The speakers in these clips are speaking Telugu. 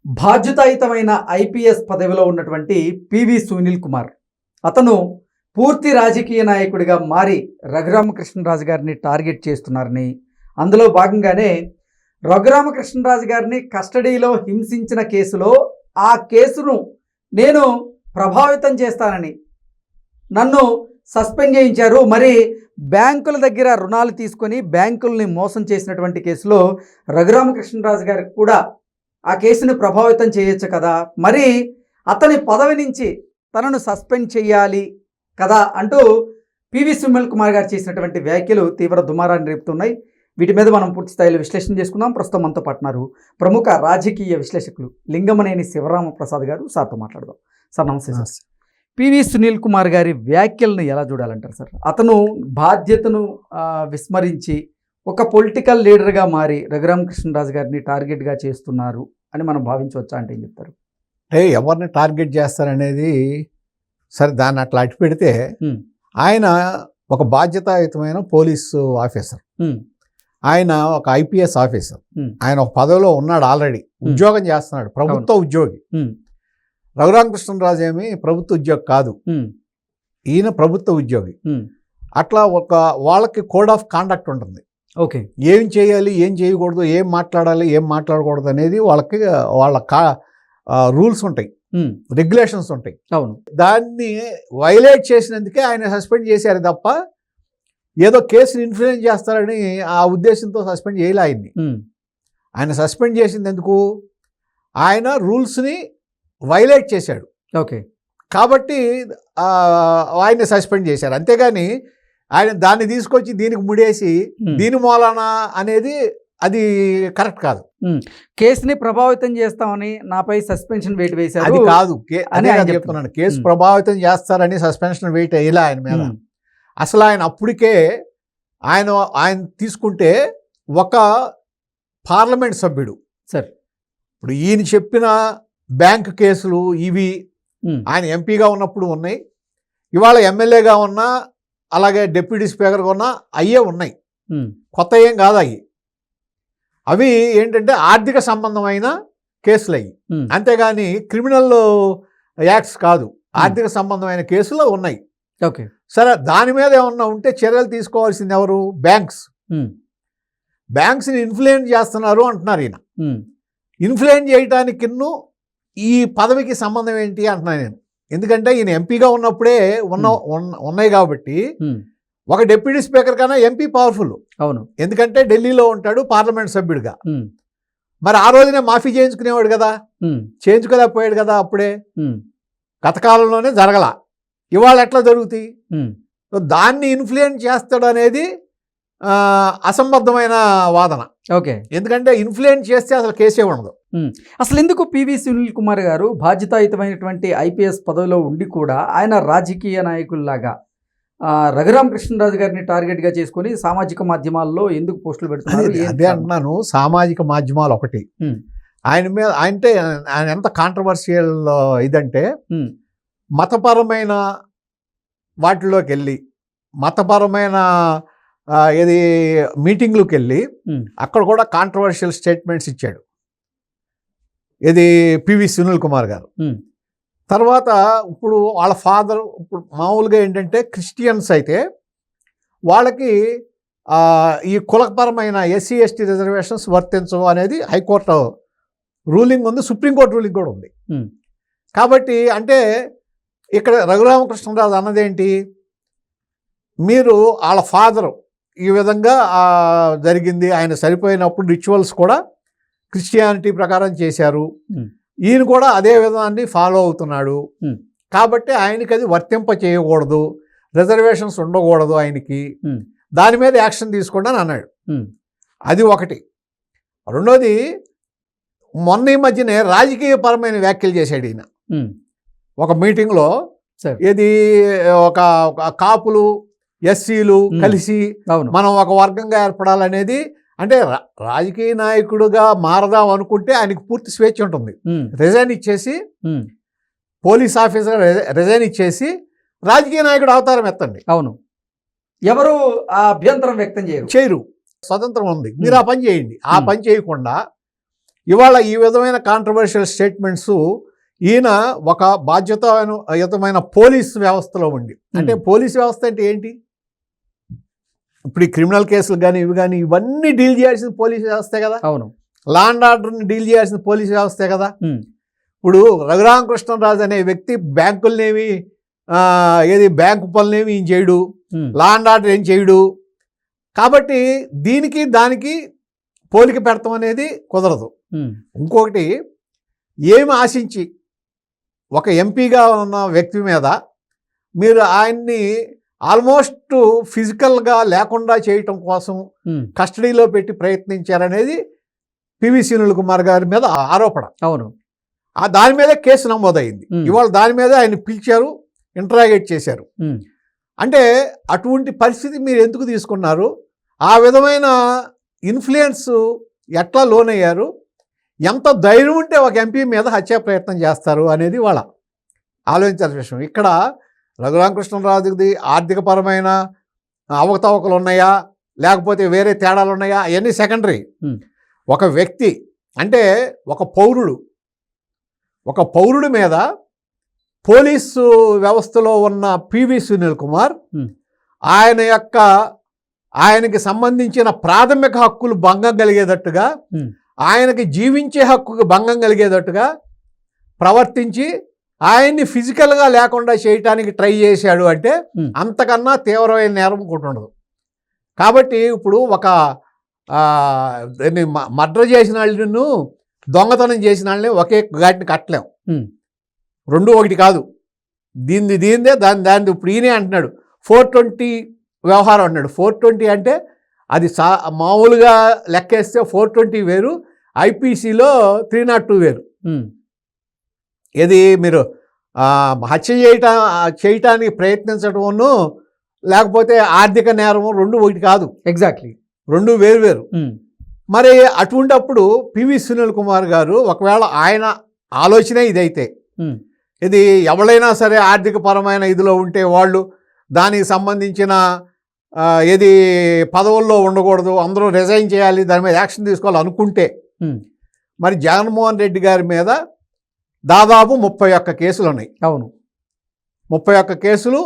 బాధ్యతాయుతమైన ఐపీఎస్ పదవిలో ఉన్నటువంటి పివి సునీల్ కుమార్ అతను పూర్తి రాజకీయ నాయకుడిగా మారి రఘురామకృష్ణరాజు గారిని టార్గెట్ చేస్తున్నారని, అందులో భాగంగానే రఘురామకృష్ణరాజు గారిని కస్టడీలో హింసించిన కేసులో ఆ కేసును నేను ప్రభావితం చేస్తానని నన్ను సస్పెండ్ చేయించారు. మరి బ్యాంకుల దగ్గర రుణాలు తీసుకొని బ్యాంకుల్ని మోసం చేసినటువంటి కేసులో రఘురామకృష్ణరాజు గారికి కూడా ఆ కేసును ప్రభావితం చేయొచ్చు కదా, మరి అతని పదవి నుంచి తనను సస్పెండ్ చేయాలి కదా అంటూ పివి సునీల్ కుమార్ గారు చేసినటువంటి వ్యాఖ్యలు తీవ్ర దుమారాన్ని రేపుతున్నాయి. వీటి మీద మనం పూర్తి స్థాయిలో విశ్లేషణ చేసుకుందాం. ప్రస్తుతం మనతో పాటున్నారు ప్రముఖ రాజకీయ విశ్లేషకులు లింగమనేని శివరామ ప్రసాద్ గారు. సార్తో మాట్లాడదాం. సార్ నమస్తే. సార్, పివి సునీల్ కుమార్ గారి వ్యాఖ్యలను ఎలా చూడాలంటారు సార్? అతను బాధ్యతను విస్మరించి ఒక పొలిటికల్ లీడర్గా మారి రఘురామకృష్ణరాజు గారిని టార్గెట్గా చేస్తున్నారు అని మనం భావించవచ్చా అంటే ఏం చెప్తారు? ఎవరిని టార్గెట్ చేస్తారనేది సరే, దాన్ని అట్లా అట్టి పెడితే ఆయన ఒక బాధ్యతాయుతమైన పోలీసు ఆఫీసర్, ఆయన ఒక ఐపీఎస్ ఆఫీసర్, ఆయన ఒక పదవిలో ఉన్నాడు, ఆల్రెడీ ఉద్యోగం చేస్తున్నాడు, ప్రభుత్వ ఉద్యోగి. రఘురామకృష్ణరాజు ఏమి ప్రభుత్వ ఉద్యోగి కాదు, ఈయన ప్రభుత్వ ఉద్యోగి. అట్లా ఒక వాళ్ళకి కోడ్ ఆఫ్ కాండక్ట్ ఉంటుంది. ఓకే, ఏం చేయాలి, ఏం చేయకూడదు, ఏం మాట్లాడాలి, ఏం మాట్లాడకూడదు అనేది వాళ్ళకి వాళ్ళ రూల్స్ ఉంటాయి, రెగ్యులేషన్స్ ఉంటాయి. అవును, దాన్ని వైలేట్ చేసినందుకే ఆయన సస్పెండ్ చేశారు తప్ప ఏదో కేసుని ఇన్ఫ్లుయెన్స్ చేస్తారని ఆ ఉద్దేశంతో సస్పెండ్ చేయలే ఆయన్ని. ఆయన సస్పెండ్ చేసింది ఎందుకు? ఆయన రూల్స్ని వైలేట్ చేశాడు. ఓకే, కాబట్టి ఆయన్ని సస్పెండ్ చేశారు. అంతేగాని ఆయన దాన్ని తీసుకొచ్చి దీనికి ముడేసి దీని మూలన అనేది అది కరెక్ట్ కాదు. కేసుని ప్రభావితం చేస్తామని నాపై సస్పెన్షన్ వెయిట్ వేశారు, అది కాదు అని చెప్తున్నాను. కేసు ప్రభావితం చేస్తారని సస్పెన్షన్ వెయిట్ వేయలే ఆయన మీద. అసలు ఆయన అప్పటికే ఆయన తీసుకుంటే ఒక పార్లమెంట్ సభ్యుడు సార్, ఇప్పుడు ఈయన చెప్పిన బ్యాంక్ కేసులు ఇవి ఆయన ఎంపీగా ఉన్నప్పుడు ఉన్నాయి, ఇవాళ ఎమ్మెల్యేగా ఉన్నా అలాగే డిప్యూటీ స్పీకర్గా ఉన్నా అయ్యే ఉన్నాయి, కొత్త ఏం కాదు. అవి ఏంటంటే ఆర్థిక సంబంధమైన కేసులు అయ్యి, అంతేగాని క్రిమినల్ యాక్ట్స్ కాదు, ఆర్థిక సంబంధమైన కేసులు ఉన్నాయి. ఓకే, సరే, దాని మీద ఏమన్నా ఉంటే చర్యలు తీసుకోవాల్సింది ఎవరు? బ్యాంక్స్. బ్యాంక్స్ని ఇన్ఫ్లుయెన్స్ చేస్తున్నారు అంటున్నారు ఈయన. ఇన్ఫ్లుయెన్స్ చేయటానికి ఈ పదవికి సంబంధం ఏంటి అంటున్నాను నేను. ఎందుకంటే ఈయన ఎంపీగా ఉన్నప్పుడే ఉన్నాయి కాబట్టి ఒక డిప్యూటీ స్పీకర్ కన్నా ఎంపీ పవర్ఫుల్. అవును, ఎందుకంటే ఢిల్లీలో ఉంటాడు పార్లమెంట్ సభ్యుడిగా. మరి ఆ రోజునే మాఫీ చేయించుకునేవాడు కదా, చేయించుకోలేకపోయాడు కదా అప్పుడే, గత కాలంలోనే జరగల. ఇవాళ ఎట్లా జరుగుతాయి? దాన్ని ఇన్ఫ్లుయెన్స్ చేస్తాడు అనేది అసంబద్ధమైన వాదన. ఓకే, ఎందుకంటే ఇన్ఫ్లుయెన్స్ చేస్తే అసలు కేసే ఉండదు. అసలు ఎందుకు పివి సునీల్ కుమార్ గారు బాధ్యతాయుతమైనటువంటి ఐపీఎస్ పదవిలో ఉండి కూడా ఆయన రాజకీయ నాయకుల్లాగా రఘురామకృష్ణరాజు గారిని టార్గెట్గా చేసుకుని సామాజిక మాధ్యమాల్లో ఎందుకు పోస్టులు పెడుతున్నారు? అదే అంటున్నాను, సామాజిక మాధ్యమాలు ఒకటి ఆయన మీద అంటే ఆయన ఎంత కాంట్రవర్షియల్ ఇదంటే, మతపరమైన వాటిలోకి వెళ్ళి మతపరమైన ఏది మీటింగ్లకు వెళ్ళి అక్కడ కూడా కాంట్రవర్షియల్ స్టేట్మెంట్స్ ఇచ్చాడు ఇది పివి సునీల్ కుమార్ గారు. తర్వాత ఇప్పుడు వాళ్ళ ఫాదర్, ఇప్పుడు మామూలుగా ఏంటంటే క్రిస్టియన్స్ అయితే వాళ్ళకి ఈ కులపరమైన ఎస్సీ ఎస్టీ రిజర్వేషన్స్ వర్తించవు అనేది హైకోర్టు రూలింగ్ ఉంది, సుప్రీంకోర్టు రూలింగ్ కూడా ఉంది. కాబట్టి అంటే ఇక్కడ రఘురామకృష్ణరాజు అన్నదేంటి, మీరు వాళ్ళ ఫాదరు ఈ విధంగా జరిగింది, ఆయన సరిపోయినప్పుడు రిచువల్స్ కూడా క్రిస్టియానిటీ ప్రకారం చేశారు, ఈయన కూడా అదే విధానాన్ని ఫాలో అవుతున్నాడు, కాబట్టి ఆయనకి అది వర్తింప చేయకూడదు, రిజర్వేషన్స్ ఉండకూడదు ఆయనకి, దాని మీద యాక్షన్ తీసుకోండి అని అన్నాడు. అది ఒకటి. రెండోది, మొన్న ఈ మధ్యనే రాజకీయపరమైన వ్యాఖ్యలు చేశాడు ఈయన ఒక మీటింగ్లో. ఇది ఒక కాపులు ఎస్సీలు కలిసి మనం ఒక వర్గంగా ఏర్పడాలనేది, అంటే రాజకీయ నాయకుడుగా మారదాం అనుకుంటే ఆయనకు పూర్తి స్వేచ్ఛ ఉంటుంది. రిజైన్ ఇచ్చేసి, పోలీస్ ఆఫీసర్ రిజైన్ ఇచ్చేసి రాజకీయ నాయకుడు అవతారం ఎత్తండి. అవును, ఎవరు అభ్యంతరం వ్యక్తం చేయరు, స్వతంత్రం ఉంది, మీరు ఆ పని చేయండి. ఆ పని చేయకుండా ఇవాళ ఈ విధమైన కాంట్రవర్షియల్ స్టేట్మెంట్స్ ఈయన ఒక బాధ్యతాయుతమైన పోలీస్ వ్యవస్థలో ఉండి, అంటే పోలీస్ వ్యవస్థ అంటే ఏంటి, ఇప్పుడు ఈ క్రిమినల్ కేసులు కానీ ఇవి కానీ ఇవన్నీ డీల్ చేయాల్సిన పోలీస్ వ్యవస్థే కదా. అవును. లా అండ్ ఆర్డర్ని డీల్ చేయాల్సిన పోలీస్ వ్యవస్థే కదా. ఇప్పుడు రఘురామకృష్ణరాజు అనే వ్యక్తి బ్యాంకులనేమి బ్యాంకు పనులేమి ఏం చేయడు, లా అండ్ ఆర్డర్ ఏం చేయడు. కాబట్టి దీనికి దానికి పోలిక పెడతాం అనేది కుదరదు. ఇంకొకటి, ఏమి ఆశించి ఒక ఎంపీగా ఉన్న వ్యక్తి మీద మీరు ఆయన్ని ఆల్మోస్ట్ ఫిజికల్గా లేకుండా చేయటం కోసం కస్టడీలో పెట్టి ప్రయత్నించారనేది పివి సునీల్ కుమార్ గారి మీద ఆరోపణ. అవును. దాని మీద కేసు నమోదైంది. ఇవాళ దాని మీద ఆయన పిలిచారు, ఇంటరాగేట్ చేశారు. అంటే అటువంటి పరిస్థితి మీరు ఎందుకు తీసుకున్నారు, ఆ విధమైన ఇన్ఫ్లుయెన్స్ ఎట్లా లోనయ్యారు, ఎంత ధైర్యం ఉంటే ఒక ఎంపీ మీద హత్యా ప్రయత్నం చేస్తారు అనేది వాళ్ళ ఆలోచించాల్సిన విషయం. ఇక్కడ రఘురామకృష్ణరాజుది ఆర్థికపరమైన అవకతవకలు ఉన్నాయా, లేకపోతే వేరే తేడాలు ఉన్నాయా, అవన్నీ సెకండరీ. ఒక వ్యక్తి అంటే ఒక పౌరుడు మీద పోలీసు వ్యవస్థలో ఉన్న పివి సునీల్ కుమార్ ఆయనకి సంబంధించిన ప్రాథమిక హక్కులు భంగం కలిగేటట్టుగా, ఆయనకి జీవించే హక్కుకు భంగం కలిగేటట్టుగా ప్రవర్తించి ఆయన్ని ఫిజికల్గా లేకుండా చేయటానికి ట్రై చేశాడు అంటే అంతకన్నా తీవ్రమైన నేరం ఒకటి ఉండదు. కాబట్టి ఇప్పుడు ఒక మర్డర్ చేసిన వాళ్ళను, దొంగతనం చేసిన వాళ్ళని ఒకే ఘాటిని కట్టలేం. రెండు ఒకటి కాదు. దీనిదే దాని ఇప్పుడు ఈయనే అంటున్నాడు 420 వ్యవహారం అన్నాడు. 420 అంటే అది మామూలుగా లెక్కేస్తే 420 వేరు, ఐపీసీలో 302 వేరు. ఇది మీరు హత్య చేయటానికి ప్రయత్నించడము లేకపోతే ఆర్థిక నేరము రెండు ఒకటి కాదు. ఎగ్జాక్ట్లీ, రెండు వేరు. మరి అటువంటిప్పుడు పివి సునీల్ కుమార్ గారు ఒకవేళ ఆయన ఆలోచనే ఇదైతే, ఇది ఎవరైనా సరే ఆర్థిక పరమైన ఇదిలో ఉంటే వాళ్ళు దానికి సంబంధించిన పదవుల్లో ఉండకూడదు, అందరూ రిజైన్ చేయాలి, దాని మీద యాక్షన్ తీసుకోవాలి అనుకుంటే, మరి జగన్మోహన్ రెడ్డి గారి మీద దాదాపు 31 కేసులు ఉన్నాయి. అవును, 31 కేసులు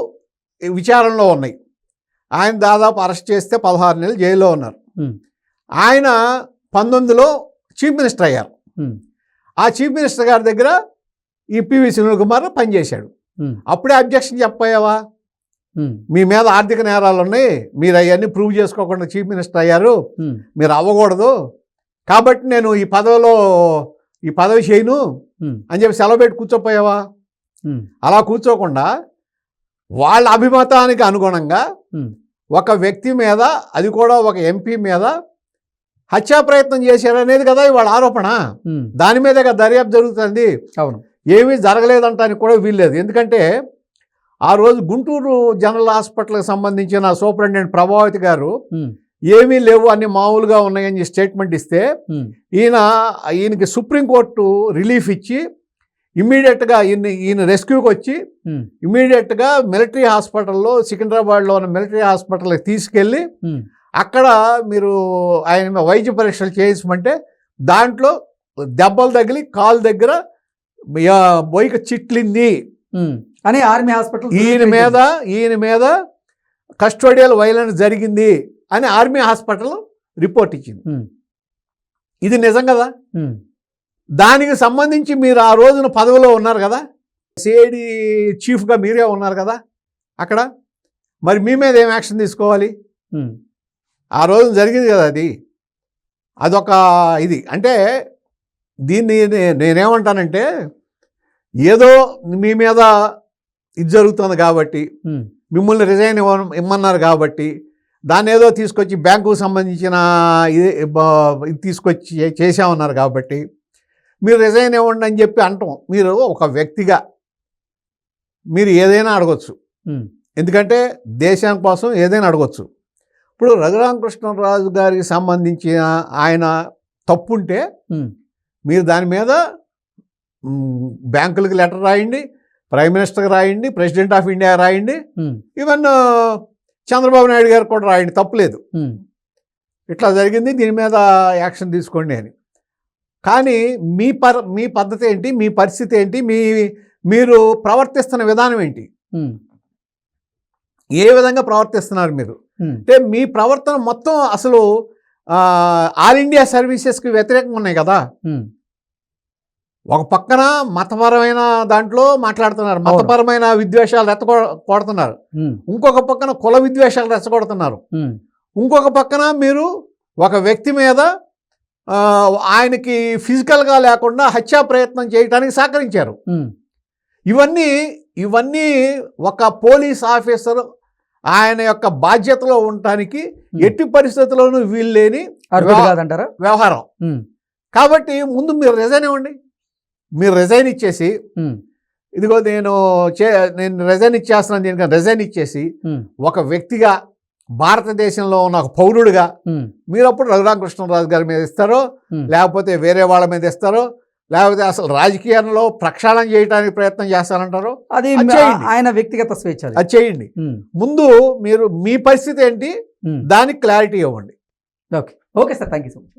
విచారణలో ఉన్నాయి. ఆయన దాదాపు అరెస్ట్ చేస్తే 16 నెలలు జైల్లో ఉన్నారు. ఆయన 19లో చీఫ్ మినిస్టర్ అయ్యారు. ఆ చీఫ్ మినిస్టర్ గారి దగ్గర ఈ పివి సునీల్ కుమార్ పనిచేశాడు. అప్పుడే అబ్జెక్షన్ చెప్పావా, మీ మీద ఆర్థిక నేరాలు ఉన్నాయి, మీరు అవన్నీ ప్రూవ్ చేసుకోకుండా చీఫ్ మినిస్టర్ అయ్యారు, మీరు అవ్వకూడదు, కాబట్టి నేను ఈ పదవి చేయను అని చెప్పి సెలవు పెట్టి కూర్చోపోయావా? అలా కూర్చోకుండా వాళ్ళ అభిమతానికి అనుగుణంగా ఒక వ్యక్తి మీద, అది కూడా ఒక ఎంపీ మీద హత్యా ప్రయత్నం చేశారనేది కదా ఇవాళ ఆరోపణ. దాని మీదే కదా దర్యాప్తు జరుగుతుంది. అవును, ఏమీ జరగలేదంటానికి కూడా వీల్లేదు. ఎందుకంటే ఆ రోజు గుంటూరు జనరల్ హాస్పిటల్కి సంబంధించిన సూపరింటెండెంట్ ప్రభావతి గారు ఏమీ లేవు, అన్ని మామూలుగా ఉన్నాయని స్టేట్మెంట్ ఇస్తే ఈయనకి సుప్రీంకోర్టు రిలీఫ్ ఇచ్చి ఇమ్మీడియట్గా ఈయన రెస్క్యూకి వచ్చి ఇమ్మీడియట్గా మిలిటరీ హాస్పిటల్లో, సికింద్రాబాద్లో ఉన్న మిలిటరీ హాస్పిటల్కి తీసుకెళ్ళి అక్కడ మీరు ఆయన వైద్య పరీక్షలు చేయించమంటే దాంట్లో దెబ్బలు తగిలి కాలు దగ్గర బొయ్యిక చిట్లింది అని ఆర్మీ హాస్పిటల్ ఈయన మీద కస్టోడియల్ వైలెన్స్ జరిగింది అని ఆర్మీ హాస్పిటల్ రిపోర్ట్ ఇచ్చింది. ఇది నిజం కదా. దానికి సంబంధించి మీరు ఆ రోజున పదవిలో ఉన్నారు కదా, సిఐడి చీఫ్గా మీరే ఉన్నారు కదా అక్కడ, మరి మీ మీద ఏం యాక్షన్ తీసుకోవాలి? ఆ రోజు జరిగింది కదా అదొక ఇది. అంటే దీన్ని నేనేమంటానంటే, ఏదో మీ మీద ఇది జరుగుతుంది కాబట్టి, మిమ్మల్ని రిజైన్ ఇమ్మన్నారు కాబట్టి, దాన్ని ఏదో తీసుకొచ్చి బ్యాంకుకు సంబంధించిన ఇది తీసుకొచ్చి చేసామన్నారు కాబట్టి మీరు రిజైన్ ఇవ్వండి అని చెప్పి అంటాం. మీరు ఒక వ్యక్తిగా మీరు ఏదైనా అడగొచ్చు, ఎందుకంటే దేశం కోసం ఏదైనా అడగొచ్చు. ఇప్పుడు రఘురామకృష్ణరాజు గారికి సంబంధించిన ఆయన తప్పుంటే మీరు దాని మీద బ్యాంకులకు లెటర్ రాయండి, ప్రైమ్ మినిస్టర్కి రాయండి, ప్రెసిడెంట్ ఆఫ్ ఇండియా రాయండి, ఈవెన్ చంద్రబాబు నాయుడు గారు కూడా రాయండి, తప్పులేదు. ఇట్లా జరిగింది, దీని మీద యాక్షన్ తీసుకోండి అని. కానీ మీ పద్ధతి ఏంటి, మీ పరిస్థితి ఏంటి, మీరు ప్రవర్తిస్తున్న విధానం ఏంటి, ఏ విధంగా ప్రవర్తిస్తున్నారు మీరు అంటే మీ ప్రవర్తన మొత్తం అసలు ఆల్ ఇండియా సర్వీసెస్కి వ్యతిరేకంగా ఉన్నాయి కదా. ఒక పక్కన మతపరమైన దాంట్లో మాట్లాడుతున్నారు, మతపరమైన విద్వేషాలు రెచ్చగొడుతున్నారు, ఇంకొక పక్కన కుల విద్వేషాలు రెచ్చగొడుతున్నారు, ఇంకొక పక్కన మీరు ఒక వ్యక్తి మీద ఆయనకి ఫిజికల్గా లేకుండా హత్యా ప్రయత్నం చేయడానికి సహకరించారు. ఇవన్నీ ఒక పోలీస్ ఆఫీసర్ ఆయన యొక్క బాధ్యతలో ఉండటానికి ఎట్టి పరిస్థితుల్లోనూ వీలు లేని వ్యవహారం. కాబట్టి ముందు మీరు రిజైన్ ఇవ్వండి. మీరు రిజైన్ ఇచ్చేసి ఇదిగో నేను రిజైన్ ఇచ్చేస్తున్నాను, దీనికి రిజైన్ ఇచ్చేసి ఒక వ్యక్తిగా భారతదేశంలో ఉన్న ఒక పౌరుడిగా మీరు అప్పుడు రఘురామకృష్ణరాజు గారి మీద ఇస్తారో, లేకపోతే వేరే వాళ్ళ మీద ఇస్తారో, లేకపోతే అసలు రాజకీయాల్లో ప్రక్షాళన చేయడానికి ప్రయత్నం చేస్తారంటారో అది ఆయన వ్యక్తిగత స్వేచ్ఛ, అది చేయండి. ముందు మీరు మీ పరిస్థితి ఏంటి దానికి క్లారిటీ ఇవ్వండి. Okay sir, thank you so much.